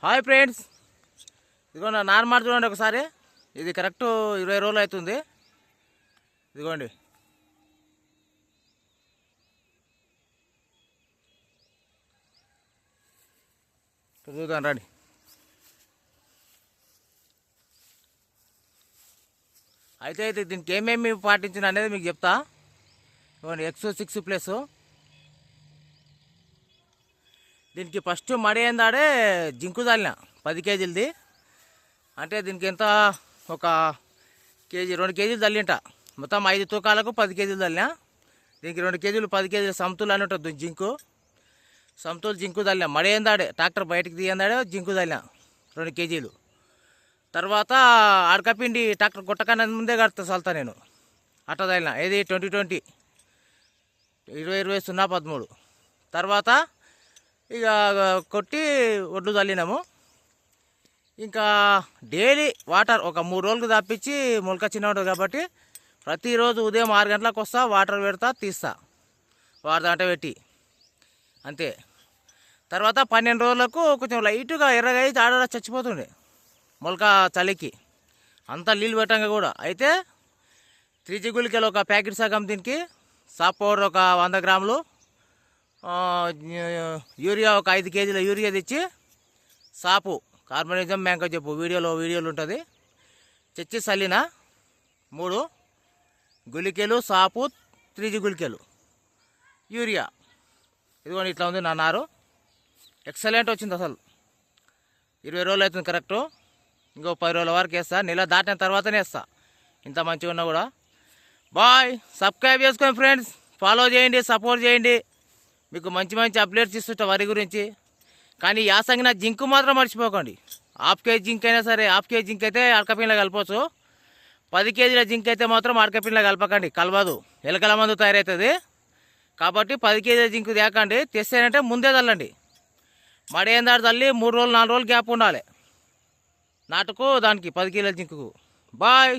Hi friends, ఇదిగోండి normal చూడండి ఒకసారి. ఇది కరెక్ట్ 20 రోజులు అవుతుంది. ఇదిగోండి చూద్దాం రండి. అయితే దీనికి ఏమేమి పాటించిన అనేది మీకు చెప్తా. ఇదిగోండి X6+. దీనికి ఫస్ట్ మడి ఏందాడే జింకు చల్లిన 10 కేజీలది. అంటే దీనికి ఎంత ఒక కేజీ 2 కేజీలు చల్లింట. మొత్తం 5 తూకాలకు 10 కేజీలు చల్లిన. దీనికి 2 కేజీలు 10 కేజీలు సమతులు అని ఉంటుంది జింకు. సమతులు జింకు చల్లిన. మడి ఏందాడే ట్రాక్టర్ బయటకు తీయందాడే జింకు చల్లిన 2 కేజీలు. తర్వాత అడకపిండి ట్రాక్టర్ కొట్టకన్నా ముందే కడతా చల్తా నేను. అట్ట చల్లిన. ఏది 2020 20/20/013. తర్వాత ఇక కొట్టి ఒడ్లు చల్లినాము. ఇంకా డైలీ వాటర్ ఒక 3 రోజులకు తప్పించి మొలక చిన్న ఉంటుంది కాబట్టి ప్రతిరోజు ఉదయం 6 గంటలకు వస్తా, వాటర్ పెడతా, తీస్తా వాడదాంట పెట్టి అంతే. తర్వాత 12 రోజులకు కొంచెం లైట్గా ఎర్రగా అయితే ఆడ చచ్చిపోతుండే మొలక చలికి, అంతా నీళ్ళు పెట్టంగా కూడా. అయితే 3G గుళికలు ఒక ప్యాకెట్ సగం, దీనికి సాప్ పౌడర్ ఒక 100 గ్రాములు, యూరియా ఒక 5 కేజీల యూరియా తెచ్చి, సాపు కార్బనిజం మ్యాంకో చెప్పు వీడియోలు ఉంటుంది, తెచ్చి చల్లిన 3 గుళికలు, సాపు 3G గుళికలు, యూరియా. ఇదిగోండి ఇట్లా ఉంది నా నారు. ఎక్సలెంట్ వచ్చింది అసలు. 20 రోజులు అవుతుంది కరెక్టు. ఇంకో 10 రోజుల వరకు వేస్తా. నెల దాటిన తర్వాతనే వేస్తా, ఇంత మంచిగా ఉన్నా కూడా. బాయ్, సబ్స్క్రైబ్ చేసుకోండి ఫ్రెండ్స్, ఫాలో చేయండి, సపోర్ట్ చేయండి. మీకు మంచి మంచి అప్డేట్స్ ఇస్తుంటా వరి గురించి. కానీ యాసంగిన జింకు మాత్రం మర్చిపోకండి. హాఫ్ కేజీ జింక్ అయినా సరే, హాఫ్ కేజీ జింక్ అయితే అడకపిన్లో కలపవచ్చు. 10 కేజీల జింక్ అయితే మాత్రం అడకపిన్లో కలపకండి, కలవదు, ఎలకల మందు తయారవుతుంది. కాబట్టి 10 కేజీల జింకు తేకండి. తెస్తేనంటే ముందే చల్లండి. మడి ఏందాడు తల్లి 3 రోజులు 4 రోజులు గ్యాప్ ఉండాలి నాటుకు, దానికి 10 కిలోల జింకుకు. బాయ్.